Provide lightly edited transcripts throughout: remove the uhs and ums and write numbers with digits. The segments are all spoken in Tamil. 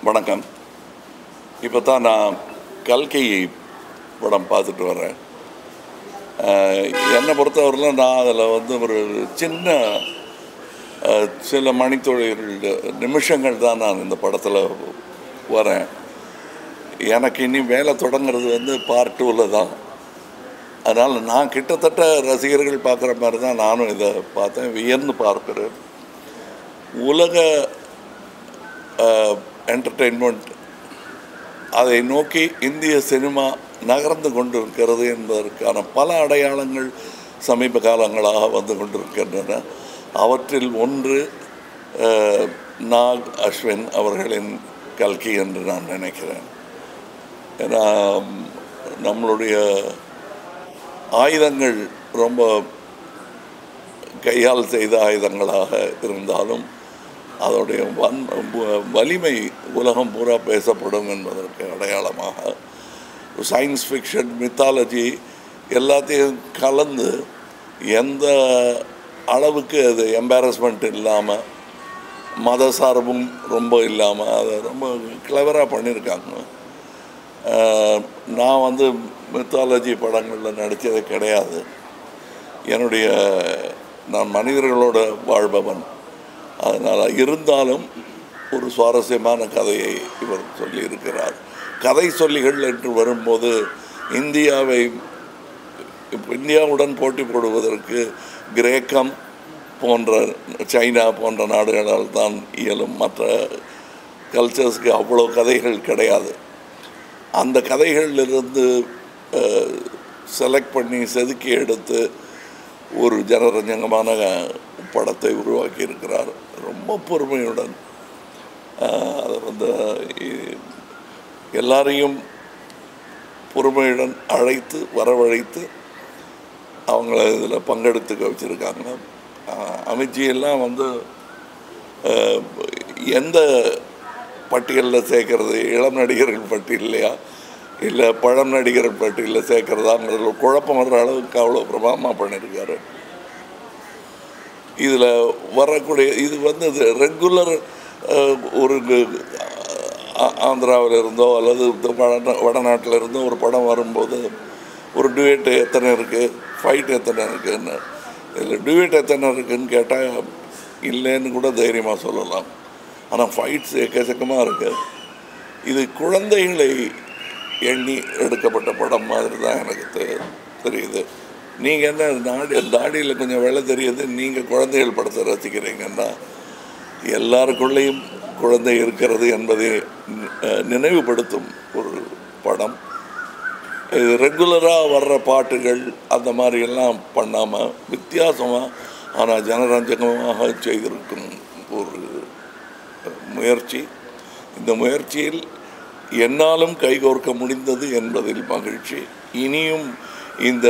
வணக்கம். இப்போ தான் நான் கல்கி படம் பார்த்துட்டு வரேன். என்னை பொறுத்தவரையிலும் நான் அதில் ஒரு சில மணித்துளிகள் நிமிஷங்கள் தான் நான் இந்த படத்தில் வரேன். எனக்கு இனி வேலை தொடங்கிறது பார்ட் 2ல் தான். அதனால் நான் கிட்டத்தட்ட ரசிகர்கள் பார்க்குற மாதிரி தான் நானும் இதை பார்த்தேன், வியந்து பார்க்குறேன். உலக என்டர்டெயின்மெண்ட் அதை நோக்கி இந்திய சினிமா நகர்ந்து கொண்டிருக்கிறது என்பதற்கான பல அடையாளங்கள் சமீப காலங்களாக வந்து கொண்டிருக்கின்றன. அவற்றில் ஒன்று நாக் அஸ்வின் அவர்களின் கல்கி என்று நான் நினைக்கிறேன். ஏன்னா நம்மளுடைய ஆயுதங்கள் ரொம்ப கையால் செய்த ஆயுதங்களாக இருந்தாலும் அதோடைய வலிமை உலகம் பூரா பேசப்படும் என்பதற்கு அடையாளமாக சயின்ஸ் ஃபிக்ஷன், மித்தாலஜி எல்லாத்தையும் கலந்து எந்த அளவுக்கு அது எம்பாரஸ்மெண்ட் இல்லாமல், மத சார்பும் ரொம்ப இல்லாமல் அதை ரொம்ப கிளவராக பண்ணியிருக்காங்க. நான் மித்தாலஜி படங்களில் நடித்தது கிடையாது. நான் மனிதர்களோட வாழ்பவன். அதனால் இருந்தாலும் ஒரு சுவாரஸ்யமான கதையை இவர் சொல்லியிருக்கிறார். கதை சொல்லிகள் என்று வரும்போது இந்தியாவுடன் போட்டி போடுவதற்கு கிரேக்கம் போன்ற, சைனா போன்ற நாடுகளால் தான் இயலும். மற்ற கல்ச்சர்ஸ்க்கு அவ்வளோ கதைகள் கிடையாது. அந்த கதைகளிலிருந்து செலக்ட் பண்ணி செதுக்கி எடுத்து ஒரு ஜனரஞ்சகமான படத்தை உருவாக்கி இருக்கிறார். ரொம்ப பொறுமையுடன் அதை எல்லாரையும் பொறுமையுடன் அழைத்து வரவழைத்து அவங்கள இதில் பங்கெடுத்துக்க வச்சுருக்காங்க. அமித்ஜியெல்லாம் எந்த பட்டியலில் சேர்க்கறது, இளம் நடிகர்கள் பட்டியலையா இல்லை பழம் நடிகர்கள் பட்டியலில் சேர்க்கறதாங்கிறதுல குழப்பம் வர்ற அளவுக்கு அவ்வளோ பிரபாவமாக பண்ணியிருக்காரு. இதில் வரக்கூடிய இது ரெகுலர் ஒரு ஆந்திராவில் இருந்தோ அல்லது வடநாட்டில் இருந்தோ ஒரு படம் வரும்போது ஒரு டுவேட் எத்தனை இருக்குது, ஃபைட் எத்தனை இருக்குதுன்னு, இதில் டுவேட் எத்தனை இருக்குதுன்னு கேட்டால் இல்லைன்னு கூட தைரியமாக சொல்லலாம். ஆனால் ஃபைட்ஸ் எக்கச்சக்கமாக இருக்குது. இது குழந்தைகளை எண்ணி எடுக்கப்பட்ட படம் மாதிரி தான் எனக்கு தெரியுது. நீங்கள் என்ன தாடியில் கொஞ்சம் வேலை தெரியுது, நீங்கள் குழந்தைகள் படத்தை ரசிக்கிறீங்கன்னா எல்லாருக்குள்ளேயும் குழந்தை இருக்கிறது என்பதை நினைவுபடுத்தும் ஒரு படம். இது ரெகுலராக வர்ற பாட்டுகள் அந்த மாதிரியெல்லாம் பண்ணாமல் வித்தியாசமாக ஆனால் ஜனரஞ்சகமாக செய்திருக்கும் ஒரு முயற்சி. இந்த முயற்சியில் என்னாலும் கைகோர்க்க முடிந்தது என்பதில் மகிழ்ச்சி. இனியும் இந்த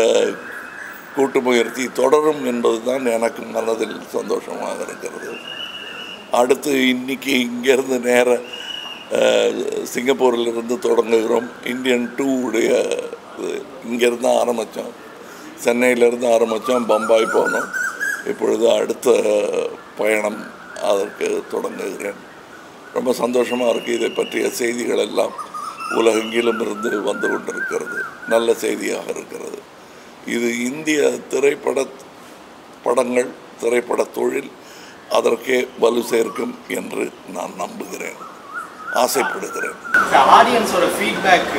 கூட்டு முயற்சி தொடரும் என்பது தான் எனக்கு மனதில் சந்தோஷமாக இருக்கிறது. அடுத்து இன்றைக்கி இங்கேருந்து நேர சிங்கப்பூரிலிருந்து தொடங்குகிறோம். இந்தியன் 2 இங்கேருந்து ஆரம்பித்தோம், சென்னையிலேருந்து ஆரம்பித்தோம், பம்பாய் போனோம். இப்பொழுது அடுத்த பயணம் அதற்கு தொடங்குகிறேன். ரொம்ப சந்தோஷமாக இருக்குது. இதை பற்றிய செய்திகள் எல்லாம் உலகெங்கிலும் இருந்து வந்து கொண்டிருக்கிறது. நல்ல செய்தியாக இருக்கிறது. இது இந்திய திரைப்பட தொழில் அதற்கே வலு சேர்க்கும் என்று நான் நம்புகிறேன், ஆசைப்படுகிறேன். ஆடியன்ஸோட ஃபீட்பேக்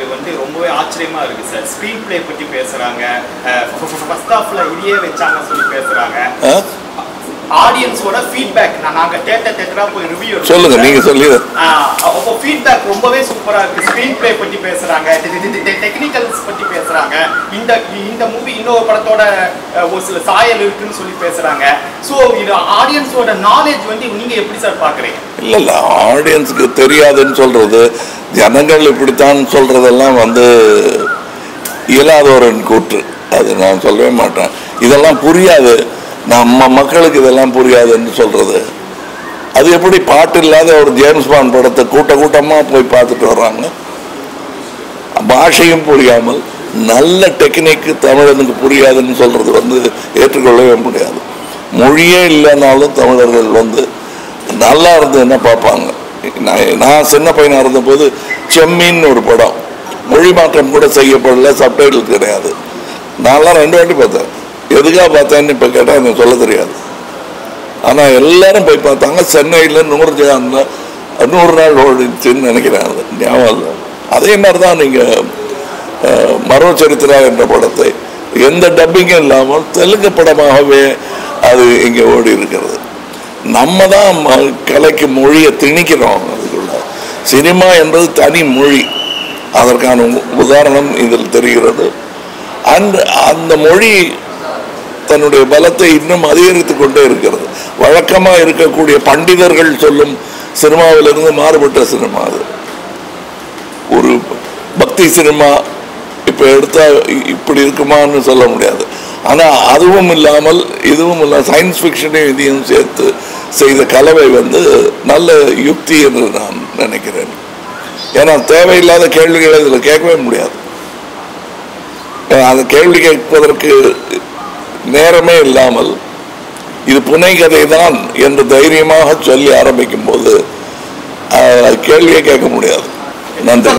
ரொம்பவே ஆச்சரியமாக இருக்குது சார். ஸ்க்ரீன் பிளே பற்றி பேசுகிறாங்க, ஃபர்ஸ்ட் ஹாஃபில் இதையே வச்சாங்க சொல்லி பேசுகிறாங்க. ஆடியன்ஸோட ஃபீட்பேக் நாங்க தேட்டரா போய் ரிவ்யூ சொல்லுங்க, நீங்க சொல்லுங்க. அப்போ ஃபீட்பேக் ரொம்பவே சூப்பரா இருக்கு. ஸ்கிரீன் பிளே பத்தி பேசுறாங்க, டெக்னிக்கல்ஸ் பத்தி பேசுறாங்க. இந்த மூவி இன்னொரு படத்தோட ஒரு சில சாயல் இருக்குன்னு சொல்லி பேசுறாங்க. ஸோ இது ஆடியன்ஸோட நாலேஜ் நீங்க எப்படி சார் பாக்குறீங்க? இல்ல ஆடியன்ஸுக்கு தெரியாதுன்னு சொல்றது, ஜனங்கள் இப்படித்தான் சொல்றதெல்லாம் இயலாதவரின் கூற்று. அது நான் சொல்லவே மாட்டேன். இதெல்லாம் புரியாது, நம்ம மக்களுக்கு இதெல்லாம் புரியாதுன்னு சொல்கிறது. அது எப்படி பாட்டு இல்லாத ஒரு ஜேம்ஸ் பாண்ட் படத்தை கூட்டமாக போய் பார்த்துட்டு வர்றாங்க. பாஷையும் புரியாமல் நல்ல டெக்னிக்கு தமிழனுக்கு புரியாதுன்னு சொல்கிறது ஏற்றுக்கொள்ளவே முடியாது. மொழியே இல்லைனாலும் தமிழர்கள் நல்லா இருந்ததுன்னா பார்ப்பாங்க. நான் சின்ன பையனாக இருந்தபோது செம்மீன் ஒரு படம் மொழி மாற்றம் கூட செய்யப்படல, சப்டைட்டில் கிடையாது. நான்லாம் 2 வாட்டி பார்த்தேன். எதுக்காக பார்த்தேன்னு இப்போ கேட்டால் எனக்கு சொல்ல தெரியாது. ஆனால் எல்லாரும் போய் பார்த்தாங்க. சென்னையில் 100 நாள் ஓடிச்சுன்னு நினைக்கிறேன், அது ஞாபகம் இல்லை. அதே மாதிரி தான் நீங்கள் மரோ சரித்திரா என்ற படத்தை எந்த டப்பிங்கும் இல்லாமல் தெலுங்கு படமாகவே அது இங்கே ஓடி இருக்கிறது. நம்ம தான் கலைக்கு மொழியை திணிக்கிறோம். அதுக்குள்ள சினிமா என்பது தனி மொழி. அதற்கான உதாரணம் இதில் தெரிகிறது. அந்த மொழி தன்னுடைய பலத்தை இன்னும் அதிகரித்து கொண்டே இருக்கிறது. வழக்கமாக இருக்கக்கூடிய பண்டிதர்கள் சொல்லும் சினிமாவிலிருந்து மாறுபட்ட சினிமா அது. ஒரு பக்தி சினிமா இப்போ எடுத்தா இப்படி இருக்குமான்னு சொல்ல முடியாது. ஆனால் அதுவும் இல்லாமல் இதுவும் இல்லாமல் சயின்ஸ் ஃபிக்ஷனையும் இதையும் சேர்த்து செய்த கலவை நல்ல யுக்தி என்று நான் நினைக்கிறேன். ஏன்னா தேவையில்லாத கேள்விகளை இதில் கேட்கவே முடியாது. அந்த கேள்வி கேட்பதற்கு நேரமே இல்லாமல் இது புனை கதை தான் என்று தைரியமாக சொல்லி ஆரம்பிக்கும் போது கேள்வியை கேட்க முடியாது. நன்றி.